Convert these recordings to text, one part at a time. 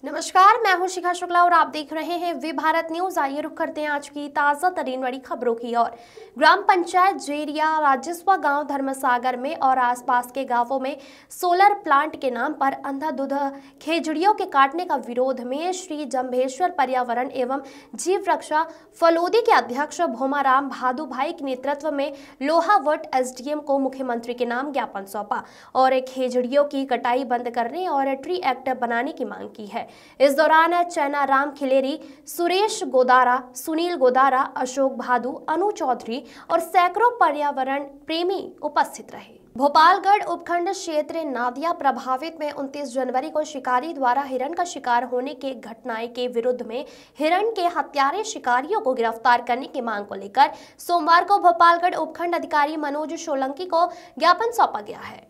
नमस्कार, मैं हूं शिखा शुक्ला और आप देख रहे हैं वे भारत न्यूज। आइए रुक करते हैं आज की ताजा तरीन बड़ी खबरों की ओर। ग्राम पंचायत जेरिया राजस्वा गांव धर्मसागर में और आसपास के गांवों में सोलर प्लांट के नाम पर अंधाधुंध खेजड़ियों के काटने का विरोध में श्री जंभेश्वर पर्यावरण एवं जीव रक्षा फलोदी के अध्यक्ष भोमाराम भादु भाई के नेतृत्व में लोहावट एसडीएम को मुख्यमंत्री के नाम ज्ञापन सौंपा और खेजड़ियों की कटाई बंद करने और ट्री एक्ट बनाने की मांग की है। इस दौरान चैनाराम खिलेरी, सुरेश गोदारा, सुनील गोदारा, अशोक भादु, अनु चौधरी और सैकड़ों पर्यावरण प्रेमी उपस्थित रहे। भोपालगढ़ उपखंड क्षेत्र नादिया प्रभावित में 29 जनवरी को शिकारी द्वारा हिरण का शिकार होने के घटनाएं के विरुद्ध में हिरण के हत्यारे शिकारियों को गिरफ्तार करने की मांग को लेकर सोमवार को भोपालगढ़ उपखंड अधिकारी मनोज सोलंकी को ज्ञापन सौंपा गया है,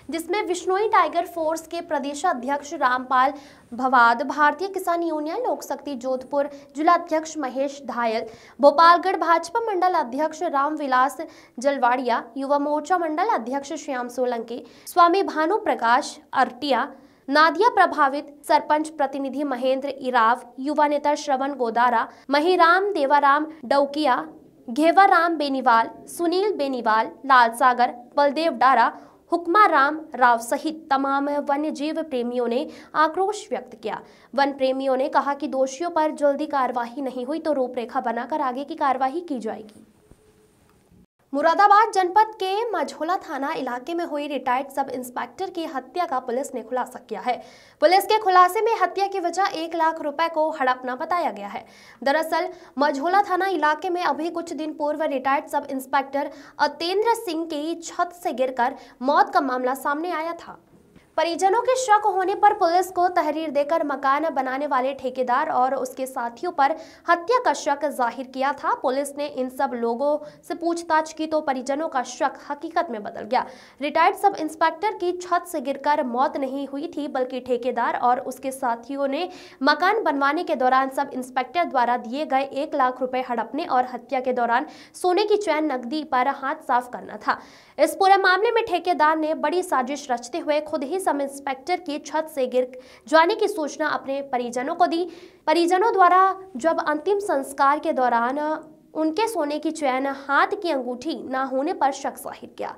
जिसमें विश्नोई टाइगर फोर्स के प्रदेश अध्यक्ष रामपाल भवाद, भारतीय किसान यूनियन लोक शक्ति जोधपुर जिला अध्यक्ष महेश धायल, भोपालगढ़ भाजपा मंडल अध्यक्ष रामविलास जलवाड़िया, युवा मोर्चा मंडल अध्यक्ष श्याम सोलंकी, स्वामी भानु प्रकाश अर्टिया, नादिया प्रभावित सरपंच प्रतिनिधि महेंद्र इराव, युवा नेता श्रवण गोदारा, महिराम देवाराम डौकिया, घेवाराम बेनीवाल, सुनील बेनीवाल, लालसागर, बलदेव डारा, हुक्माराम राव सहित तमाम वन्य जीव प्रेमियों ने आक्रोश व्यक्त किया। वन प्रेमियों ने कहा कि दोषियों पर जल्दी कार्रवाई नहीं हुई तो रूपरेखा बनाकर आगे की कार्रवाई की जाएगी। मुरादाबाद जनपद के मझोला थाना इलाके में हुई रिटायर्ड सब इंस्पेक्टर की हत्या का पुलिस ने खुलासा किया है। पुलिस के खुलासे में हत्या की वजह 1 लाख रुपए को हड़पना बताया गया है। दरअसल मझोला थाना इलाके में अभी कुछ दिन पूर्व retired sub inspector Atendra Singh की छत से गिरकर मौत का मामला सामने आया था। परिजनों के शक होने पर पुलिस को तहरीर देकर मकान बनाने वाले ठेकेदार और उसके साथियों पर हत्या का शक जाहिर किया था। पुलिस ने इन सब लोगों से पूछताछ की तो परिजनों का शक हकीकत में बदल गया। रिटायर्ड सब इंस्पेक्टर की छत से गिरकर मौत नहीं हुई थी, बल्कि ठेकेदार और उसके साथियों ने मकान बनवाने के दौरान सब इंस्पेक्टर द्वारा दिए गए 1 लाख रुपए हड़पने और हत्या के दौरान सोने की चैन नकदी पर हाथ साफ करना था। इस पूरे मामले में ठेकेदार ने बड़ी साजिश रचते हुए खुद ही सब इंस्पेक्टर की छत से गिर जाने की सूचना अपने परिजनों को दी। परिजनों द्वारा जब अंतिम संस्कार के दौरान उनके सोने की चैन, हाथ की अंगूठी न होने पर शक जाहिर किया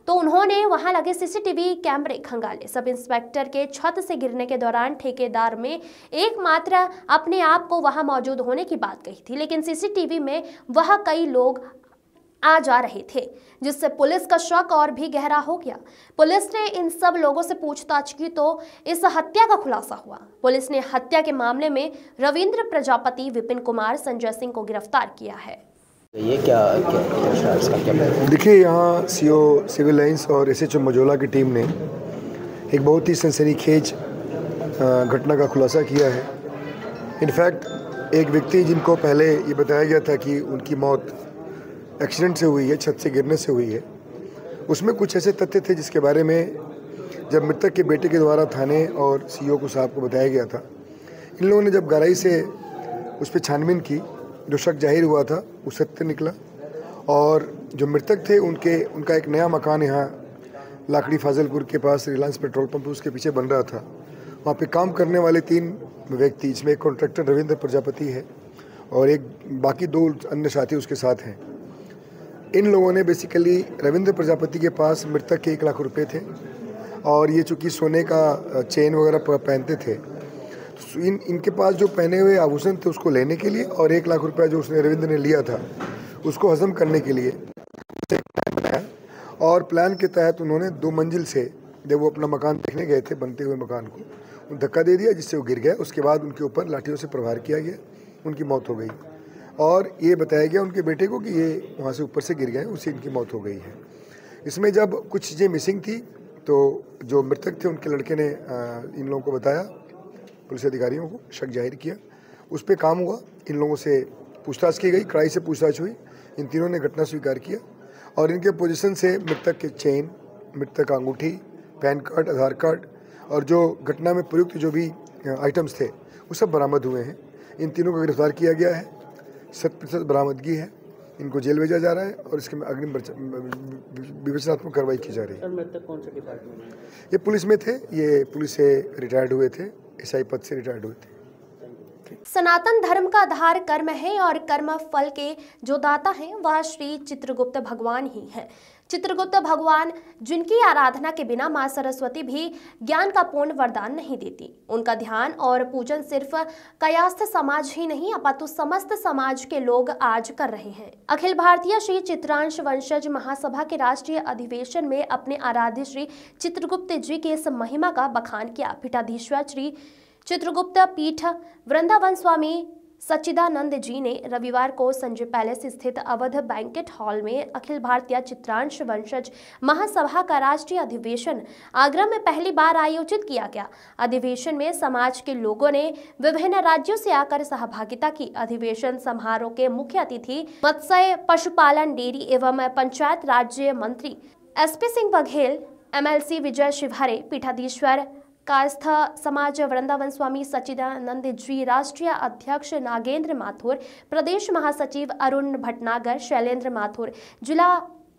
तो उन्होंने वहां लगे सीसीटीवी कैमरे खंगाले। सब इंस्पेक्टर के छत से गिरने के दौरान ठेकेदार में एकमात्र अपने आप को वहां मौजूद होने की बात कही थी, लेकिन सीसीटीवी में वह कई लोग आ जा रहे थे, जिससे पुलिस का शक और भी गहरा हो गया। पुलिस ने इन सब लोगों से पूछताछ की तो इस हत्या का खुलासा हुआ। पुलिस ने हत्या के मामले में रविंद्र प्रजापति, विपिन कुमार, संजय सिंह को गिरफ्तार किया है। ये क्या देखिए, यहाँ सीओ सिविल लाइंस और एसएचओ मझोला की टीम ने एक बहुत ही सनसनीखेज घटना का खुलासा किया है। इनफैक्ट एक व्यक्ति जिनको पहले ये बताया गया था कि उनकी मौत एक्सीडेंट से हुई है, छत से गिरने से हुई है, उसमें कुछ ऐसे तथ्य थे जिसके बारे में जब मृतक के बेटे के द्वारा थाने और सीओ को साहब को बताया गया था, इन लोगों ने जब गहराई से उस पर छानबीन की, जो शक जाहिर हुआ था वो सत्य निकला। और जो मृतक थे उनका एक नया मकान यहाँ लाकड़ी फाजलपुर के पास रिलायंस पेट्रोल पंप उसके पीछे बन रहा था। वहाँ पे काम करने वाले 3 व्यक्ति, इसमें एक कॉन्ट्रैक्टर रविंद्र प्रजापति है और एक बाकी 2 अन्य साथी उसके साथ हैं। इन लोगों ने बेसिकली रविंद्र प्रजापति के पास मृतक के 1 लाख रुपए थे और ये चूँकि सोने का चेन वगैरह पहनते थे, तो इनके पास जो पहने हुए आभूषण थे उसको लेने के लिए और 1 लाख रुपया जो उसने रविंद्र ने लिया था उसको हजम करने के लिए एक प्लान बनाया और प्लान के तहत उन्होंने 2 मंजिल से, जब वो अपना मकान देखने गए थे, बनते हुए मकान को धक्का दे दिया जिससे वो गिर गया। उसके बाद उनके ऊपर लाठियों से प्रहार किया गया, उनकी मौत हो गई और ये बताया गया उनके बेटे को कि ये वहाँ से ऊपर से गिर गए, उससे इनकी मौत हो गई है। इसमें जब कुछ चीज़ें मिसिंग थी तो जो मृतक थे उनके लड़के ने इन लोगों को बताया, पुलिस अधिकारियों को शक जाहिर किया, उस पर काम हुआ। इन लोगों से पूछताछ की गई, कड़ाई से पूछताछ हुई। इन तीनों ने घटना स्वीकार किया और इनके पोजीशन से मृतक के चेन, मृतक का अंगूठी, पैन कार्ड, आधार कार्ड और जो घटना में प्रयुक्त जो भी आइटम्स थे वो सब बरामद हुए हैं। इन तीनों को गिरफ्तार किया गया है। 100% बरामदगी है इनको जेल भेजा जा रहा है और इसके अग्रिम विवेचनात्मक कार्रवाई की जा रही है। सर मृतक कौन से डिपार्टमेंट में? ये पुलिस में थे, ये पुलिस से रिटायर्ड हुए थे, एसआई पद से रिटायर्ड हुए थे। सनातन धर्म का आधार कर्म है और कर्म फल के जो दाता हैं वह श्री चित्रगुप्त भगवान ही हैं। चित्रगुप्त भगवान जिनकी आराधना के बिना मां सरस्वती भी ज्ञान का पूर्ण वरदान नहीं देती। उनका ध्यान और पूजन सिर्फ कायस्थ समाज ही नहीं अपितु समस्त समाज के लोग आज कर रहे हैं। अखिल भारतीय श्री चित्रांश वंशज महासभा के राष्ट्रीय अधिवेशन में अपने आराध्य श्री चित्रगुप्त जी के इस महिमा का बखान किया। पीठाधीश्वर श्री चित्रगुप्त पीठ वृंदावन स्वामी सच्चिदानंद जी ने रविवार को संजय पैलेस स्थित अवध बैंकेट हॉल में अखिल भारतीय चित्रांश वंशज महासभा का राष्ट्रीय अधिवेशन आगरा में पहली बार आयोजित किया गया। अधिवेशन में समाज के लोगों ने विभिन्न राज्यों से आकर सहभागिता की। अधिवेशन समारोह के मुख्य अतिथि मत्स्य पशुपालन डेयरी एवं पंचायत राज्य मंत्री SP सिंह बघेल, MLC विजय शिवहरे, पीठाधीश्वर कायस्थ समाज वृंदावन स्वामी सच्चिदानंद जी, राष्ट्रीय अध्यक्ष नागेंद्र माथुर, प्रदेश महासचिव अरुण भटनागर, शैलेंद्र माथुर, जिला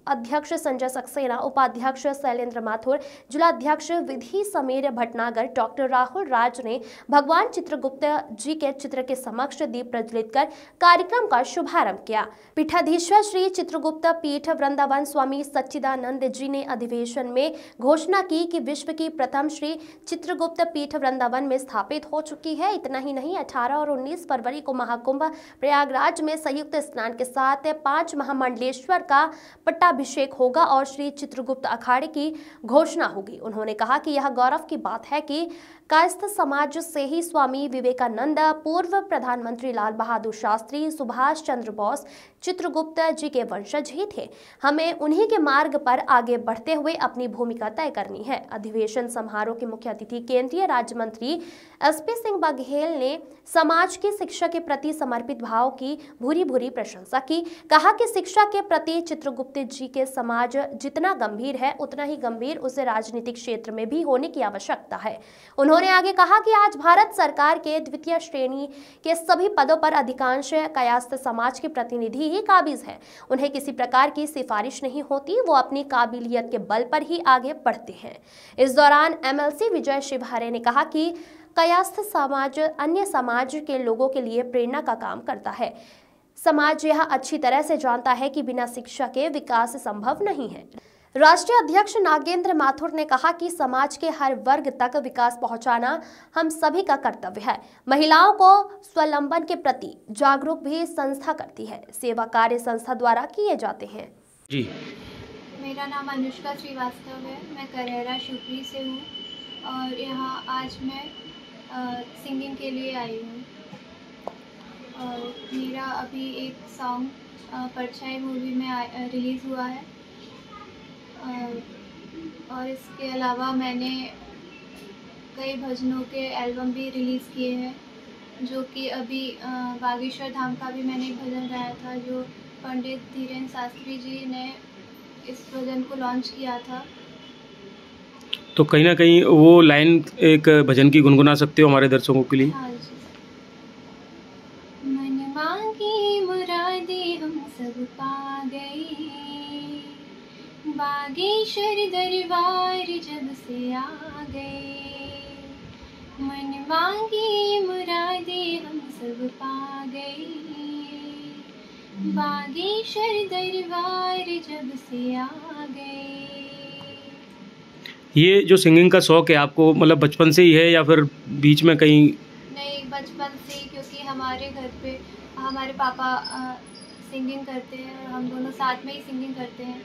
अध्यक्ष संजय सक्सेना, उपाध्यक्ष शैलेंद्र माथुर, जिलाध्यक्ष विधि समीर भटनागर, डॉक्टर राहुल राज ने भगवान चित्रगुप्त जी के चित्र के समक्ष दीप प्रज्वलित कर कार्यक्रम का शुभारंभ किया। पीठाधीश्वर श्री चित्रगुप्त पीठ वृंदावन स्वामी सच्चिदानंद जी ने अधिवेशन में घोषणा की कि विश्व की प्रथम श्री चित्रगुप्त पीठ वृंदावन में स्थापित हो चुकी है। इतना ही नहीं, 18 और 19 फरवरी को महाकुंभ प्रयागराज में संयुक्त स्नान के साथ 5 महामंडलेश्वर का अभिषेक होगा और श्री चित्रगुप्त अखाड़े की घोषणा होगी। उन्होंने कहा कि यह गौरव की बात है कि कायस्थ समाज से ही स्वामी विवेकानंद, पूर्व प्रधानमंत्री लाल बहादुर शास्त्री, सुभाष चंद्र बोस चित्रगुप्त जी के वंशज ही थे। हमें उन्हीं के मार्ग पर आगे बढ़ते हुए अपनी भूमिका तय करनी है। अधिवेशन समारोह के मुख्य अतिथि केंद्रीय राज्य मंत्री SP सिंह बघेल ने समाज की शिक्षा के प्रति समर्पित भाव की भूरी भूरी प्रशंसा की। कहा कि शिक्षा के प्रति चित्रगुप्त जी के समाज जितना गंभीर है उतना ही गंभीर उसे राजनीतिक क्षेत्र में भी होने की आवश्यकता है। उन्होंने आगे कहा कि आज भारत सरकार के द्वितीय श्रेणी के सभी पदों पर अधिकांश कायस्थ समाज के प्रतिनिधि ही काबिज हैं। उन्हें किसी प्रकार की सिफारिश नहीं होती, वो अपनी काबिलियत के बल पर ही आगे बढ़ते हैं। इस दौरान MLC विजय शिवहरे ने कहा कि कायस्थ समाज अन्य समाज के लोगों के लिए प्रेरणा का काम करता है। समाज यह अच्छी तरह से जानता है कि बिना शिक्षा के विकास संभव नहीं है। राष्ट्रीय अध्यक्ष नागेंद्र माथुर ने कहा कि समाज के हर वर्ग तक विकास पहुंचाना हम सभी का कर्तव्य है। महिलाओं को स्वावलंबन के प्रति जागरूक भी संस्था करती है। सेवा कार्य संस्था द्वारा किए जाते हैं। जी, मेरा नाम अनुष्का श्रीवास्तव है। मैं करेरा शिवपुरी से हूँ और यहाँ आज मैं सिंगिंग के लिए आई हूँ। और मेरा अभी एक सॉन्ग परछाई मूवी में रिलीज़ हुआ है और इसके अलावा मैंने कई भजनों के एल्बम भी रिलीज़ किए हैं, जो कि अभी बागेश्वर धाम का भी मैंने एक भजन गाया था, जो पंडित धीरेन्द्र शास्त्री जी ने इस भजन को लॉन्च किया था। तो कहीं ना कहीं वो लाइन एक भजन की गुनगुना सकते हो हमारे दर्शकों के लिए? हाँ जी। मन मांगी मुरादे हम सब पा गए, बागेश्वर दरबार जब से आ गए। मन मांगी मुरादे हम सब पा गए, बागेश्वर दरबार जब से आ गए। ये जो सिंगिंग का शौक है आपको, मतलब बचपन से ही है या फिर बीच में कहीं? नहीं, बचपन से ही, क्योंकि हमारे घर पे हमारे पापा सिंगिंग करते हैं और हम दोनों साथ में ही सिंगिंग करते हैं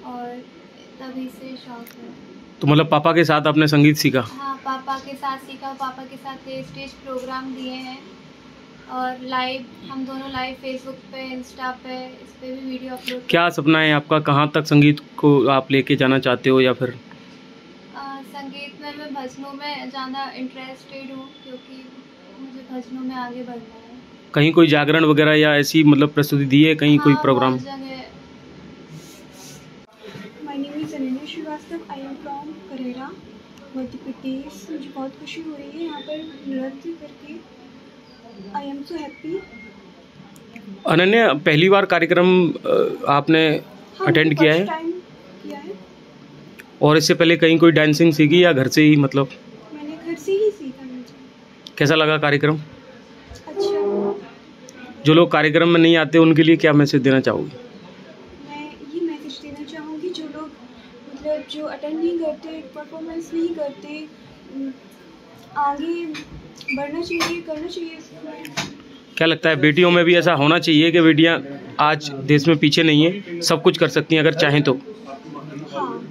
और तभी से शौक है। तो मतलब पापा के साथ आपने संगीत सीखा? हाँ, पापा के साथ सीखा। पापा के साथ स्टेज प्रोग्राम दिए हैं और लाइव, हम दोनों लाइव फेसबुक पे, इंस्टा पे, इस पे भी वीडियो अपलोड। क्या सपना है आपका, कहाँ तक संगीत को आप लेके जाना चाहते हो? या फिर संगीत में मैं भजनों में ज़्यादा इंटरेस्टेड हूँ, क्योंकि मुझे भजनों में आगे बढ़ना है। कहीं कोई जागरण वगैरह या ऐसी मतलब प्रस्तुति दी है कहीं? हाँ, कोई program? My name is Anil Srivastava, I am from Karera, Madhya Pradesh. मुझे बहुत खुशी हो रही है यहाँ पर नृत्य करके। I am so happy. Ananya, पहली बार कार्यक्रम आपने अटेंड किया है? टाइम किया है। और इससे पहले कहीं कोई डांसिंग सीखी या घर से ही, मतलब मैंने घर से ही सीखा मुझे। कैसा लगा कार्यक्रम? अच्छा। जो लोग कार्यक्रम में नहीं आते उनके लिए क्या मैसेज देना चाहोगे? मैं ये मैसेज देना चाहूँगी जो लोग मतलब जो अटेंड नहीं करते, परफॉर्मेंस नहीं करते, आगे बढ़ना चाहिए, करना चाहिए इसमें। क्या लगता है बेटियों में भी ऐसा होना चाहिए कि बेटियां आज देश में पीछे नहीं है, सब कुछ कर सकती हैं अगर चाहें तो? हाँ।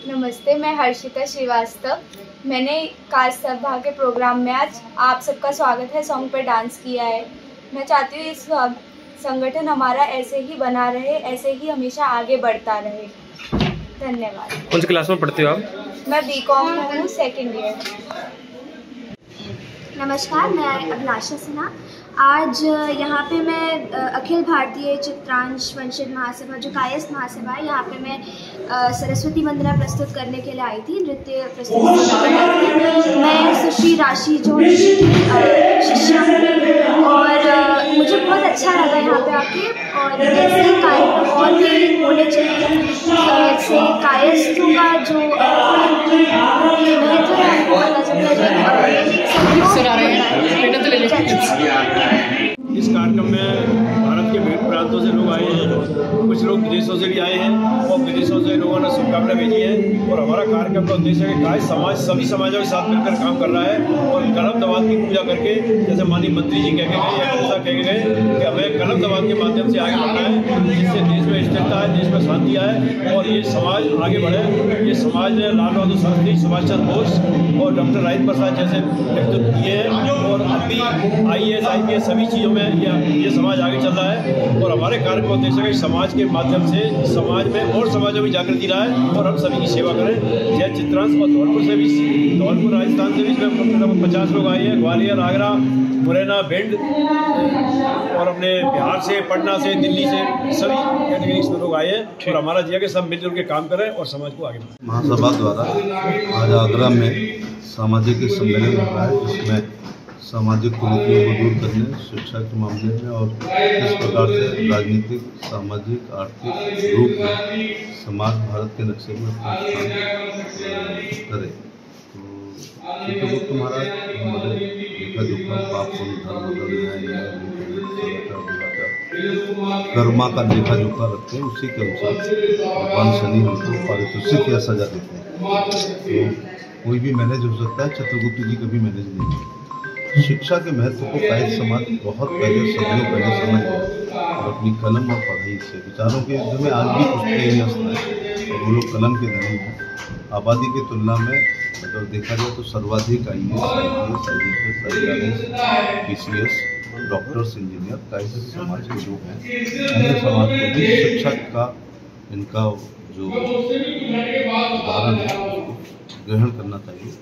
नमस्ते, मैं हर्षिता श्रीवास्तव। मैंने काज सभा के प्रोग्राम में आज आप सबका स्वागत है सॉन्ग पर डांस किया है। मैं चाहती हूँ इस संगठन हमारा ऐसे ही बना रहे, ऐसे ही हमेशा आगे बढ़ता रहे। धन्यवाद। कौन सी क्लास में पढ़ते हो आप? मैं बीकॉम में हूँ, 2nd ईयर। नमस्कार, मैं अभिलाषा सिन्हा। आज यहाँ पे मैं अखिल भारतीय चित्रांश वंशित महासभा जो कायस्थ महासभा है, यहाँ पे मैं सरस्वती वंदना प्रस्तुत करने के लिए आई थी, नृत्य प्रस्तुत करने के लिए। मैं सुश्री राशि जो शिष्या हूँ और मुझे बहुत अच्छा लगा यहाँ पे आके। और ऐसे कार्यक्रम और भी होने चाहिए, ऐसे कायस्थों का जो महत्व है वो पता चलता है। इस कार्यक्रम में भारत के विभिन्न प्रांतों से लोग आए हैं, कुछ लोग विदेशों से भी आए हैं और विदेशों से लोगों ने शुभकामनाएं भेजी है। और हमारा कार्यक्रम का उद्देश्य है कि कायस्थ समाज सभी समाजों के साथ मिलकर काम कर रहा है और कलम दवात की पूजा करके, जैसे माननीय मंत्री जी कह के गए या ऐसा कह के गए कि हमें कलम दवात के माध्यम से आगे बढ़ना है, जिससे देश में स्थिरता है, देश में शांति आए और ये समाज आगे बढ़े। ये समाज ने लाल बहादुर शास्त्री, सुभाष चंद्र बोस और डॉक्टर राजेंद्र प्रसाद जैसे व्यक्तित्व किए हैं और अभी IAS IPS सभी चीज़ों में ये समाज आगे चल रहा है। और हमारे कार्यक्रम उद्देश्य है समाज के माध्यम से समाज में और समाजों में जागृति रहे और हम सभी की सेवा करें। जय चित्रांश और धौलपुर से भी, धौलपुर राजस्थान से भी इसमें 50 लोग आए हैं, ग्वालियर, आगरा, मुरैना, भिंड और अपने बिहार से, पटना से, दिल्ली से सभी कैटेगरी से लोग आए हैं। और हमारा जी है कि सब मिलजुल के काम करें और समाज को आगे बढ़ाएं। महासभा द्वारा आज आगरा में सामाजिक सम्मेलन हो रहा है, जिसमें सामाजिक कुरीतियों को दूर करने, शिक्षा के मामले में और किस प्रकार से राजनीतिक, सामाजिक, आर्थिक रूप में समाज भारत के नक्शे में अपना स्थान करे। तो चित्रगुप्त महाराज हमारे लेखा जोखा, पाप पुण्य, धर्म धर्म, कर्मा का लेखा जोखा रखते हैं, उसी के अनुसार भगवान शनि हमको पारितोषिक या सजा देते हैं। तो कोई भी मैनेज हो सकता है, चित्रगुप्त जी कभी मैनेज नहीं किया। शिक्षा के महत्व को कायस्थ समाज बहुत पहले, सदियों पहले समझ गया और अपनी कलम और पढ़ाई से विचारों के युद्ध में आज भी पुस्तकें न्यस्त हैं और वो लोग कलम के धनी हैं। आबादी की तुलना में अगर देखा जाए तो सर्वाधिक IAS IPS PCS doctors, engineer Kayastha समाज के लोग हैं। अन्य समाज को भी शिक्षा का इनका जो उदाहरण है ग्रहण करना चाहिए।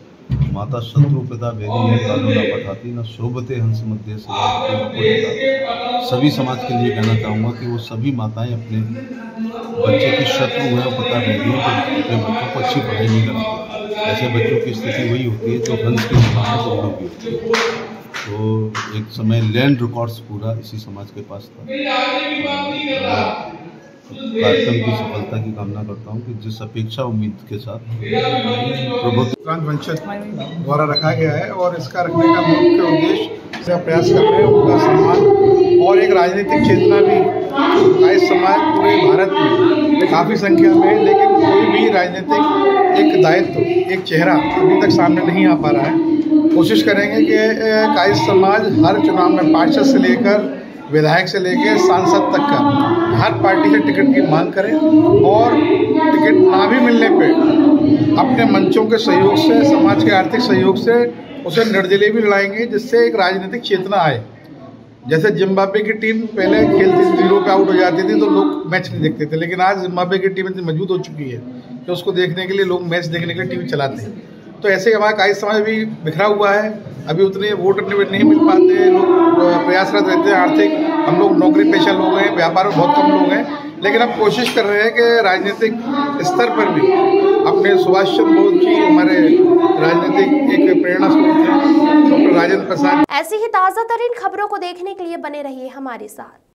माता शत्रु पिता भेदी है, कानून न पठाती न शोभते हंस मध्य से। सभी समाज के लिए कहना चाहूँगा कि वो सभी माताएं अपने बच्चे की शत्रु हैं, पता भेदी है तो अपने बच्चों को अच्छी पढ़ाई नहीं कराती। ऐसे बच्चों की स्थिति वही होती है जो हंस की समान से उड़ों की होती है। तो एक समय लैंड रिकॉर्ड्स पूरा इसी समाज के पास था। कार्यक्रम की सफलता की कामना करता हूं कि जिस अपेक्षा उम्मीद के साथ प्रभुत्व वंचित द्वारा रखा गया है और इसका रखने का मुख्य उद्देश्य से प्रयास कर रहे हैं उनका सम्मान और एक राजनीतिक चेतना भी। कायस्थ समाज पूरे भारत में काफ़ी संख्या में है, लेकिन कोई भी राजनीतिक एक दायित्व, एक चेहरा अभी तक सामने नहीं आ पा रहा है। कोशिश करेंगे कि कायस्थ समाज हर चुनाव में पार्षद से लेकर विधायक से लेकर सांसद तक का हर पार्टी से टिकट की मांग करें और टिकट ना भी मिलने पे अपने मंचों के सहयोग से, समाज के आर्थिक सहयोग से उसे निर्दलीय भी लड़ाएंगे, जिससे एक राजनीतिक चेतना आए। जैसे जिम्बाब्वे की टीम पहले खेलती थी, 0 पे आउट हो जाती थी तो लोग मैच नहीं देखते थे, लेकिन आज जिम्बाब्वे की टीम इतनी मजबूत हो चुकी है कि उसको देखने के लिए लोग मैच देखने के लिए टीवी चलाते हैं। तो ऐसे हमारा कायस्थ समाज भी बिखरा हुआ है, अभी उतने वोट नहीं मिल पाते हैं, लोग प्रयासरत रहते हैं। आर्थिक हम लोग नौकरी पेशा लोग हैं, व्यापार में बहुत कम लोग हैं, लेकिन हम कोशिश कर रहे हैं कि राजनीतिक स्तर पर भी अपने पंडित सुभाष चंद्र बोस जी हमारे राजनीतिक एक प्रेरणा स्रोत थे, डॉक्टर राजेंद्र प्रसाद। ऐसी ही ताज़ा तरीन खबरों को देखने के लिए बने रहिए हमारे साथ।